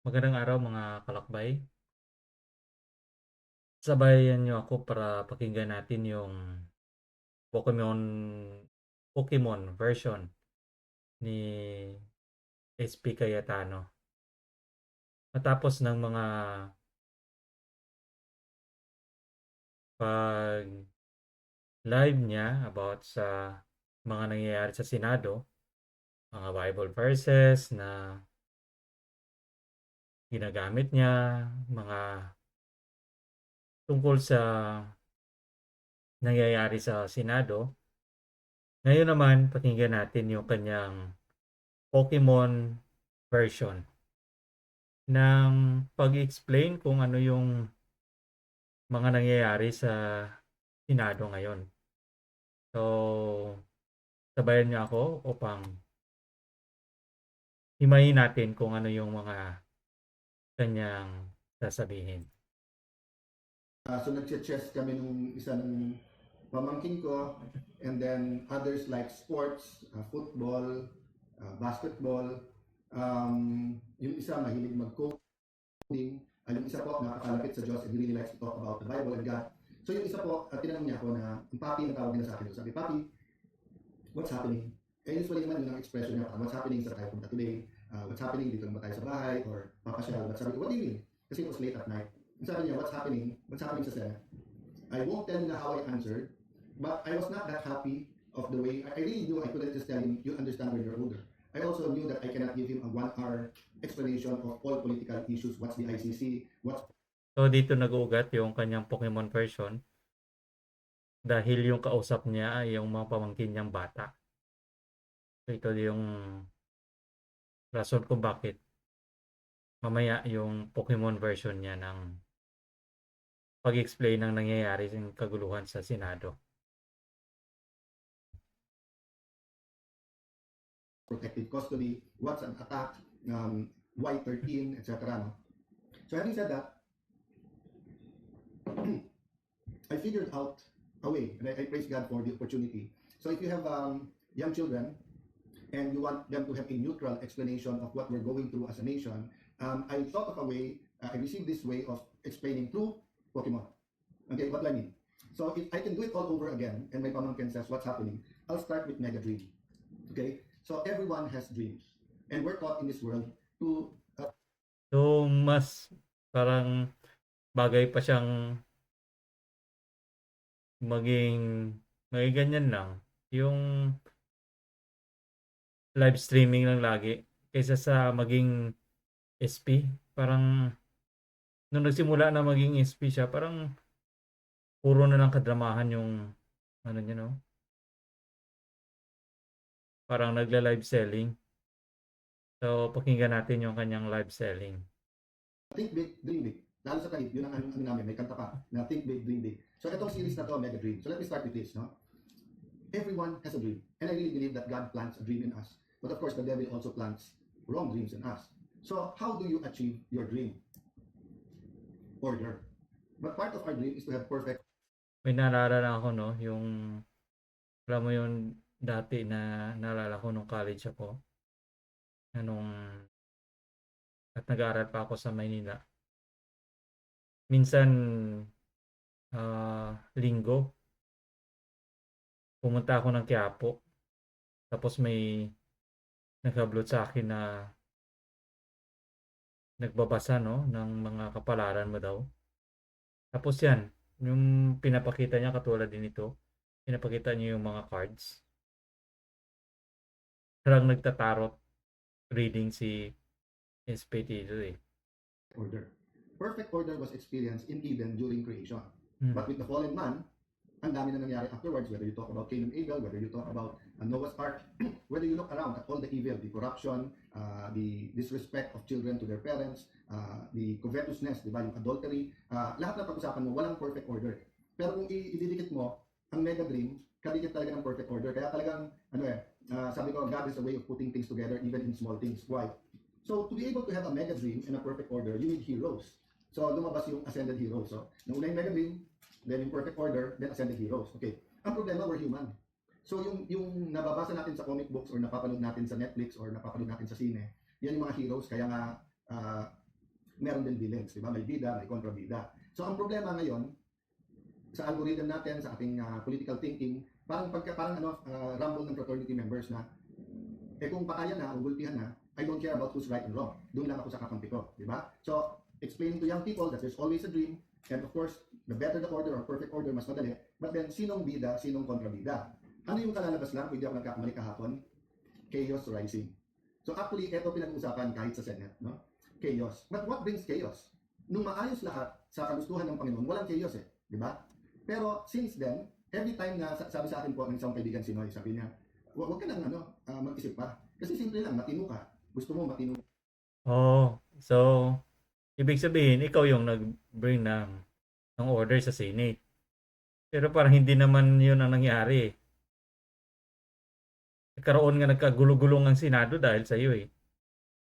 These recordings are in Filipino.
Magandang araw mga kalakbay. Sabayan niyo ako para pakinggan natin yung Pokemon Pokemon version ni SP Cayetano. Matapos ng mga pag live niya about sa mga nangyayari sa Senado, mga Bible verses na ginagamit niya, mga tungkol sa nangyayari sa Senado. Ngayon naman, pakinggan natin yung kanyang Pokemon version ng pag-explain kung ano yung mga nangyayari sa Senado ngayon. So, sabayan niyo ako upang himayin natin kung ano yung mga kanyang sasabihin. So nag-chess kami nung isa ng pamangkin ko, and then others like sports, football, basketball. Yung isa mahilig mag-coding, yung isa po nakakalapit sa Diyos and he really likes to talk about the Bible and God. So yung isa po, tinanong niya ako na, yung papi ang tawag nila sa akin. Sabi, papi, what's happening? Eh usually naman yun ang expression niya, what's happening sa tayo punta today, what's happening dito naman tayo sa bahay, or papasyal. But sabi ko, what do you mean? Kasi it was late at night. And sabi niya, what's happening sa Senate? I won't tell you how I answered, but I was not that happy of the way. I really knew I couldn't just tell him, you understand when you're older. I also knew that I cannot give him a 1 hour explanation of all political issues. What's the ICC? What's So, dito nag-uugat yung kanyang Pokemon version dahil yung kausap niya ay yung mga pamangkin niyang bata. So, ito yung rason kung bakit mamaya yung Pokemon version niya ng pag-explain ng nangyayari ng kaguluhan sa Senado. protective custody? What's an attack? Why 13, etc. No? So having said that, I figured out a way, and I praise God for the opportunity. So if you have young children and you want them to have a neutral explanation of what we're going through as a nation, I thought of a way, I received this way of explaining through Pokemon. Okay, what do I mean? So if I can do it all over again, and my pamangkin says, what's happening? I'll start with Mega Dream. Okay, so everyone has dreams. And we're taught in this world to... So, mas parang bagay pa siyang maging ganyan lang. Yung live streaming lang lagi kaysa sa maging SP. Parang nung nagsimula na maging SP siya, parang puro na lang kadramahan yung ano niya, no? Parang nagla-live selling. So, pakinggan natin yung kanyang live selling. Think big, dream big. Lalo sa Taguig, yun ang ano namin, may kanta pa na Think Big, Dream Big. So itong series na to, Mega Dream. So let me start with this, no? Everyone has a dream. And I really believe that God plants a dream in us. But of course, the devil also plants wrong dreams in us. So how do you achieve your dream? Order. But part of our dream is to have perfect... May naalala lang ako, no? Yung, alam mo yung dati na naalala ko nung college ako. Anong, at nag-aaral pa ako sa Maynila. Minsan, linggo, pumunta ako ng Quiapo. Tapos may naghablot sa akin na nagbabasa, no, ng mga kapalaran mo daw. Tapos yan, yung pinapakita niya katulad din ito, pinapakita niya yung mga cards. Parang nagtatarot reading si Espetido eh. Order. Perfect order was experienced in Eden during creation. But with the fallen man, ang dami na nangyari afterwards, whether you talk about Cain and Abel, whether you talk about Noah's Ark, whether you look around at all the evil, the corruption, the disrespect of children to their parents, the covetousness, di ba, yung adultery, lahat na pag-usapan mo, walang perfect order. Pero kung ididikit mo, ang mega dream, kadikit talaga ng perfect order. Kaya talagang, sabi ko, God is a way of putting things together even in small things. Why? So, to be able to have a mega dream and a perfect order, you need heroes. So, lumabas yung ascended heroes. So, nung una yung mega dream, then yung perfect order, then ascended heroes. Okay. Ang problema, we're human. So yung nababasa natin sa comic books or napapanood natin sa Netflix or napapanood natin sa sine, yan yung mga heroes. Kaya nga meron din villains, di ba? May bida, may kontrabida. So ang problema ngayon sa algorithm natin, sa ating political thinking, parang rumble ng fraternity members na kung pakaya na, o gulpihan na, I don't care about who's right and wrong. Doon lang ako sa kakampi ko, di ba? So, explaining to young people that there's always a dream, and of course, the better the order or perfect order, mas madali. But then, sinong bida, sinong kontrabida? Ano yung kalalabas lang, hindi ako nagkakamali kahapon? Chaos rising. So actually, ito pinag-uusapan kahit sa Senate, no? Chaos. But what brings chaos? Nung maayos lahat sa kagustuhan ng Panginoon, walang chaos di ba? Pero since then, every time na sabi sa akin po ng isang kaibigan si Noy, sabi niya, huwag ka nang mag-isip pa. Kasi simple lang, matino ka. Gusto mo matino. Oh, so ibig sabihin ikaw yung nag-bring ng order sa Senate. Pero parang hindi naman 'yun ang nangyari. Nagkaroon nga nagkagulo-gulong ang Senado dahil sa iyo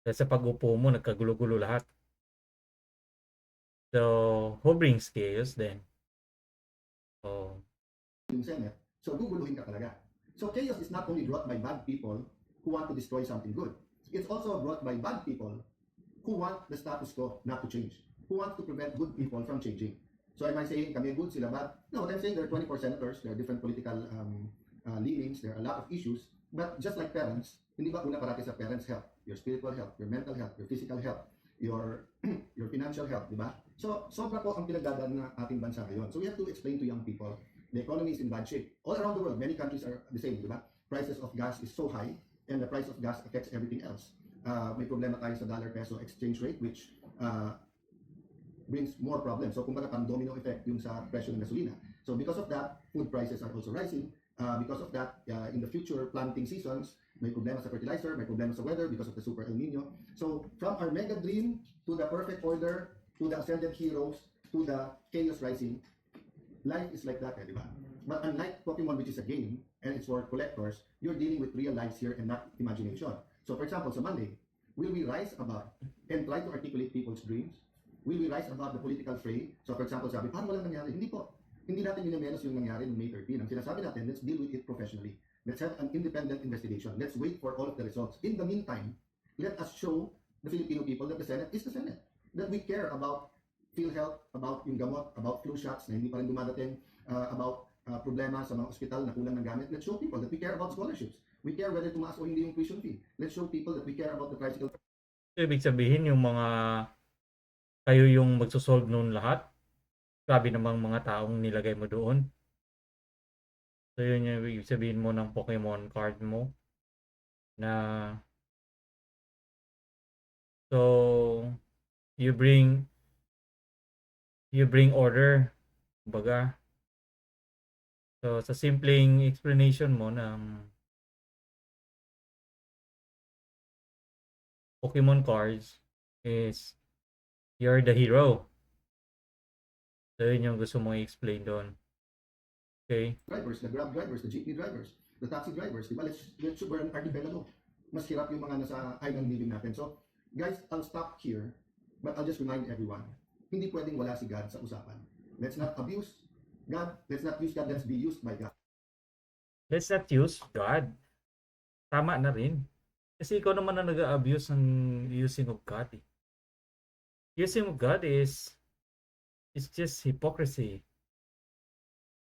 Dahil sa pag-upo mo nagkagulo-gulo lahat. So, who brings chaos then? Oh. Yung Senate, so guguluhin ka talaga. So chaos is not only brought by bad people who want to destroy something good. It's also brought by bad people who want the status quo not to change, who want to prevent good people from changing. So am I saying kami good, sila bad? No, what I'm saying, there are 24 senators, there are different political leanings, there are a lot of issues, but just like parents, hindi ba una parati sa parents' health, your spiritual health, your mental health, your physical health, your your financial health, di ba? So sobra po ang pinagdadaan ng ating bansa ngayon. So we have to explain to young people, the economy is in bad shape. All around the world, many countries are the same, di ba? Prices of gas is so high, and the price of gas affects everything else. May problema tayo sa dollar-peso exchange rate, which brings more problems. So kumbaga pang domino effect yung sa presyo ng gasolina. So because of that, food prices are also rising. Because of that, in the future planting seasons, may problema sa fertilizer, may problema sa weather because of the super El Nino. So from our mega dream to the perfect order, to the ascended heroes, to the chaos rising, life is like that, di ba? But unlike Pokemon, which is a game, and it's for collectors, you're dealing with real lives here and not imagination. So for example, sa Monday, will we rise above and try to articulate people's dreams? Will we rise above the political fray? So for example, sabi, paano walang nangyari? Hindi po. Hindi natin minamenos yung nangyari noong May 13. Ang sinasabi natin, let's deal with it professionally. Let's have an independent investigation. Let's wait for all of the results. In the meantime, let us show the Filipino people that the Senate is the Senate. That we care about PhilHealth, about yung gamot, about flu shots na hindi pa rin dumadating, about problema sa mga ospital na kulang ng gamit. Let's show people that we care about scholarships. We care whether tumaas o hindi yung tuition fee. Let's show people that we care about the tricycle. So, ibig sabihin yung kayo yung magsosolve noon lahat. Grabe namang mga taong nilagay mo doon. So yun yung ibig sabihin mo ng Pokemon card mo. So you bring order. Kumbaga. So sa simpleng explanation mo ng Pokemon cards is you're the hero. So yun yung gusto mong i-explain doon. Okay. Drivers, the Grab drivers, the jeepney drivers, the taxi drivers, di ba? Let's super an archipelago. Mas hirap yung mga nasa island living natin. So, guys, I'll stop here, but I'll just remind everyone, hindi pwedeng wala si God sa usapan. Let's not abuse God. Let's not use God. Let's be used by God. Let's not use God. Tama na rin. Kasi ikaw naman na nag-abuse ng using of God. Using of God is just hypocrisy.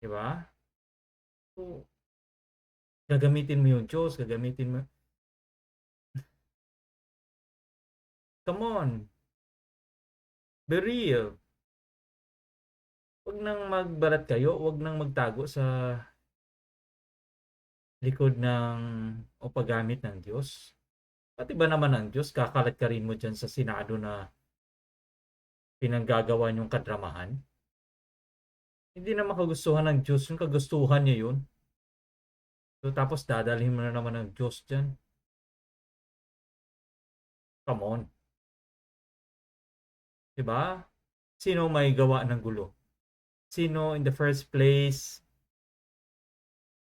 Diba? So, gagamitin mo yung Diyos, gagamitin mo. Come on. Be real. Huwag nang magbalat kayo, huwag nang magtago sa likod ng o paggamit ng Diyos. Pati ba naman ang Diyos, kakalat ka rin mo dyan sa Senado na pinanggagawa niyong kadramahan? Hindi naman kagustuhan ng Diyos, yung kagustuhan niya yun. So tapos dadalhin mo na naman ng Diyos dyan. Come on. Diba? Sino may gawa ng gulo? Sino in the first place?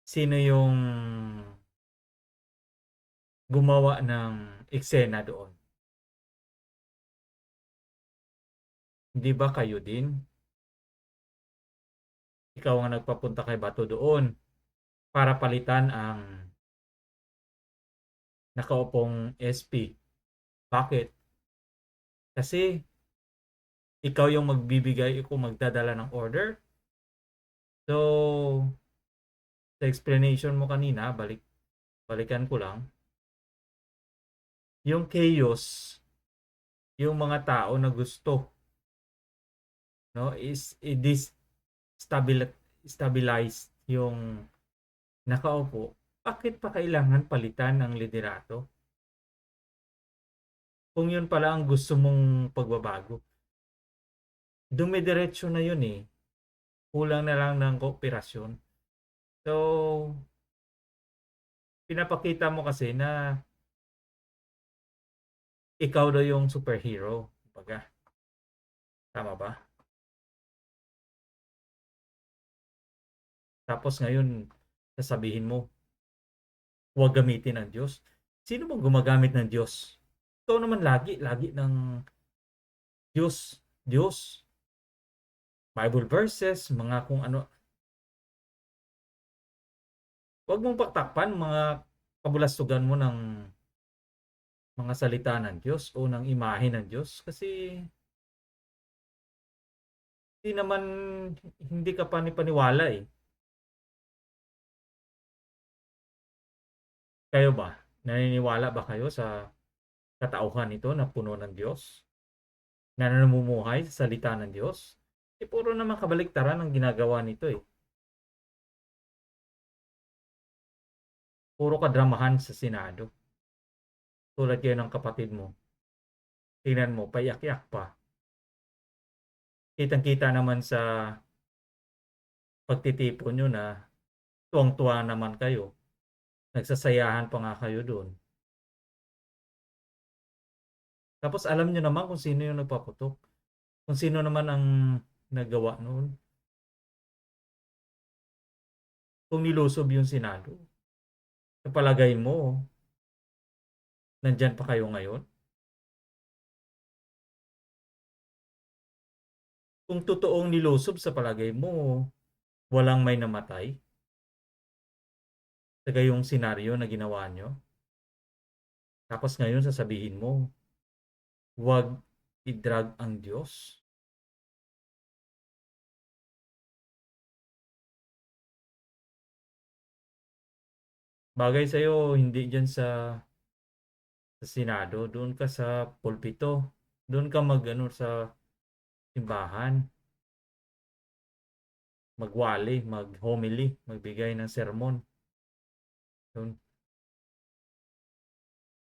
Sino yung gumawa ng eksena doon? Hindi ba kayo din? Ikaw ang nagpapunta kay Bato doon para palitan ang nakaupong SP. Bakit? Kasi ikaw yung magbibigay o magdadala ng order. So, sa explanation mo kanina, balikan ko lang, yung chaos, yung mga tao na gusto, no, is stabilize yung nakaupo. Bakit pa kailangan palitan ng liderato? Kung yun pala ang gusto mong pagbabago. Dumidiretso na yun eh. Kulang na lang ng kooperasyon. So, pinapakita mo kasi na ikaw daw yung superhero. Kumbaga, tama ba? Tapos ngayon, sasabihin mo, huwag gamitin ang Diyos. Sino bang gumagamit ng Diyos? Ikaw naman lagi ng Diyos, Diyos, Bible verses, mga kung ano. Huwag mong pagtakpan mga kabulastugan mo ng mga salita ng Diyos o ng imahe ng Diyos kasi hindi ka paniwala eh. Kayo ba? Naniniwala ba kayo sa katauhan nito na puno ng Diyos? Na namumuhay sa salita ng Diyos? Puro naman kabaliktaran ang ginagawa nito eh. Puro kadramahan sa Senado. Tulad kayo ng kapatid mo. Tingnan mo, payak-yak pa. Kitang-kita naman sa pagtitipon nyo na tuwang-tuwa naman kayo. Nagsasayahan pa nga kayo doon. Tapos alam nyo naman kung sino yung nagpaputok. Kung sino naman ang nagawa noon. Kung nilusob yung Senado. Sa palagay mo, nandyan pa kayo ngayon? Kung totoong nilusob sa palagay mo, walang may namatay? Sa gayong senaryo na ginawa nyo? Tapos ngayon sasabihin mo, huwag i-drag ang Diyos? Bagay sa'yo, hindi dyan sa Senado. Doon ka sa pulpito. Doon ka sa simbahan. Magwali, mag-homily, magbigay ng sermon. Doon.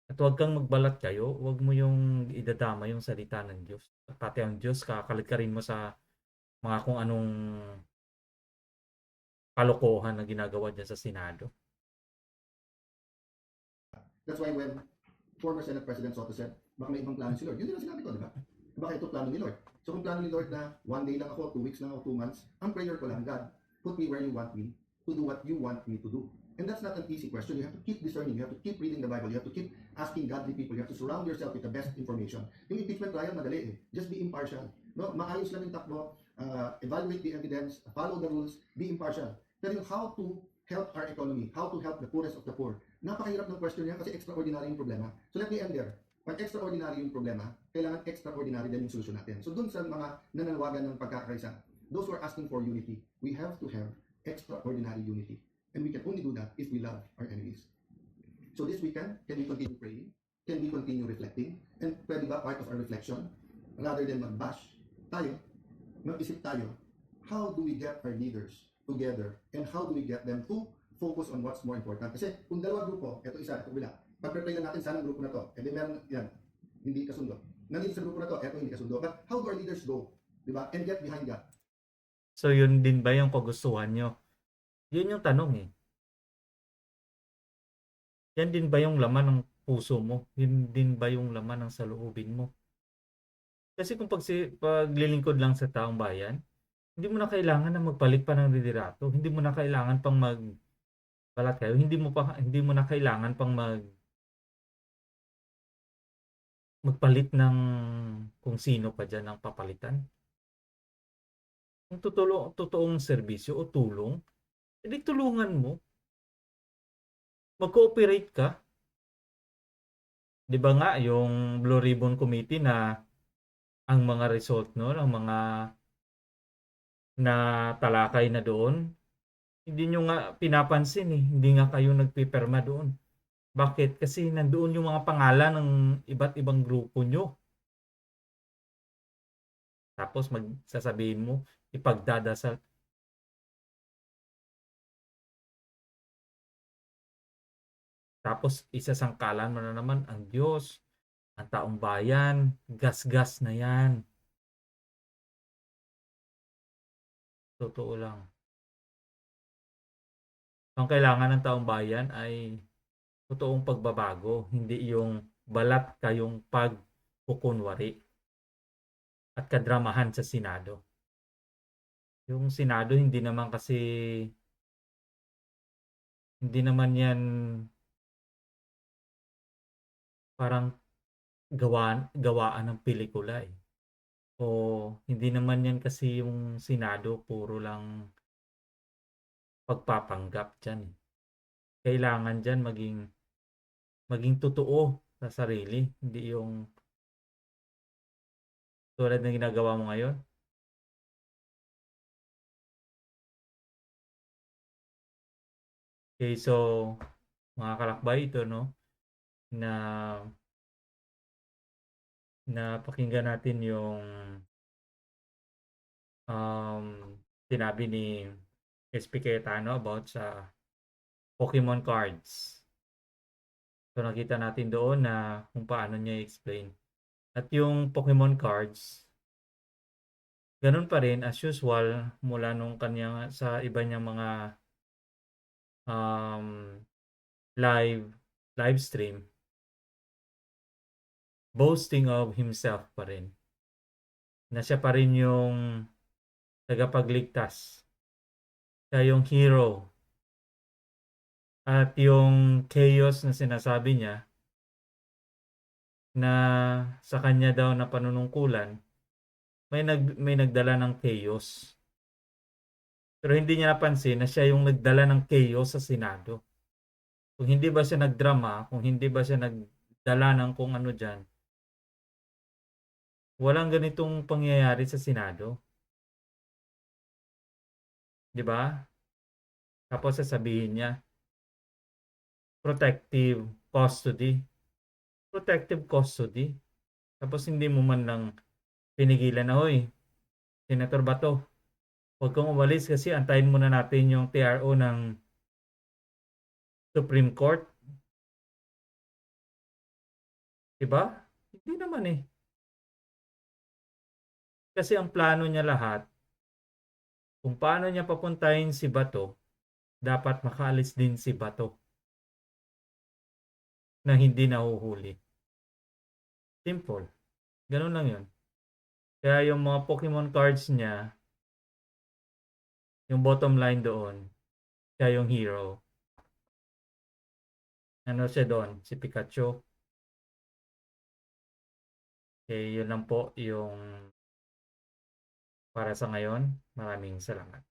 At huwag kang magbalat kayo. Huwag mo yung idadama yung salita ng Diyos. Pati ang Diyos, kakalit mo sa mga kung anong kalokohan na ginagawa dyan sa Senado. That's why when former Senate President Soto said, baka may ibang plano si Lord. Yun din ang sinabi ko, di ba? Baka ito plano ni Lord. So kung plano ni Lord na 1 day lang ako, 2 weeks lang ako, 2 months, ang prayer ko lang, God, put me where you want me to do what you want me to do. And that's not an easy question. You have to keep discerning. You have to keep reading the Bible. You have to keep asking godly people. You have to surround yourself with the best information. Yung impeachment trial, madali eh. Just be impartial. No? Maayos lang yung takbo. Evaluate the evidence. Follow the rules. Be impartial. Pero yung how to help our economy, how to help the poorest of the poor, napakahirap ng question niya kasi extraordinary yung problema. So let me end there. Pag extraordinary yung problema, kailangan extraordinary din yung solusyon natin. So dun sa mga nananawagan ng pagkakaisa, those who are asking for unity, we have to have extraordinary unity. And we can only do that if we love our enemies. So this weekend, can we continue praying? Can we continue reflecting? And pwede ba part of our reflection, rather than mag-bash tayo, mag-isip tayo, how do we get our leaders together and how do we get them to focus on what's more important? Kasi kung dalawa grupo, ito isa, ito bila, pag-pray lang natin sana ang grupo na to, and then meron yan, hindi kasundo. Nandito sa grupo na to, ito hindi kasundo. But how do our leaders go? Diba? And get behind God. So yun din ba yung kagustuhan nyo? Yun yung tanong eh. Yan din ba yung laman ng puso mo? Yun din ba yung laman ng saloobin mo? Kasi kung paglilingkod lang sa taong bayan, hindi mo na kailangan na magpalit pa ng liderato. Hindi mo na kailangan pang magbalat kayo. Hindi mo na kailangan pang magpalit ng kung sino pa diyan ang papalitan. Kung totoong serbisyo o tulong, edi tulungan mo. Mag-cooperate ka. 'Di ba nga yung Blue Ribbon Committee na ang mga result nun, ang mga natalakay na doon, hindi nyo nga pinapansin eh. Hindi nga kayo nagpipirma doon. Bakit? Kasi nandoon yung mga pangalan ng iba't ibang grupo nyo. Tapos sasabihin mo, ipagdadasal. Tapos isasangkalan mo na naman ang Diyos, ang taong bayan, gas-gas na yan. Totoo lang. Ang kailangan ng taong bayan ay totoong pagbabago, hindi yung balat kayong pagkukunwari at kadramahan sa Senado. Yung Senado hindi naman kasi hindi naman yan parang gawaan ng pelikula eh. O hindi naman yan kasi yung Senado puro lang pagpapanggap dyan eh. Kailangan dyan maging totoo sa sarili, hindi yung tulad ng ginagawa mo ngayon. Okay, so mga kalakbay, ito no, na pakinggan natin yung sinabi ni SP Cayetano about sa Pokemon cards. So nakita natin doon na kung paano niya i-explain. At yung Pokemon cards, ganun pa rin as usual mula nung kanya sa iba niyang mga live stream. Boasting of himself pa rin. Na siya pa rin yung tagapagligtas. Siya yung hero. At yung chaos na sinasabi niya na sa kanya daw na panunungkulan, may nagdala ng chaos. Pero hindi niya napansin na siya yung nagdala ng chaos sa Senado. Kung hindi ba siya nagdrama, kung hindi ba siya nagdala ng kung ano dyan, walang ganitong pangyayari sa Senado. Di ba? Tapos sasabihin niya, protective custody. Protective custody. Tapos hindi mo man lang pinigilan na, hoy, Senator Bato, huwag kang umalis kasi antayin muna natin yung TRO ng Supreme Court. Diba? Hindi naman eh. Kasi ang plano niya lahat, kung paano niya papuntahin si Bato, dapat makaalis din si Bato na hindi nahuhuli. Simple. Ganun lang yun. Kaya yung mga Pokemon cards niya, yung bottom line doon, siya yung hero. Ano siya doon? Si Pikachu. Okay, yun lang po yung para sa ngayon. Maraming salamat.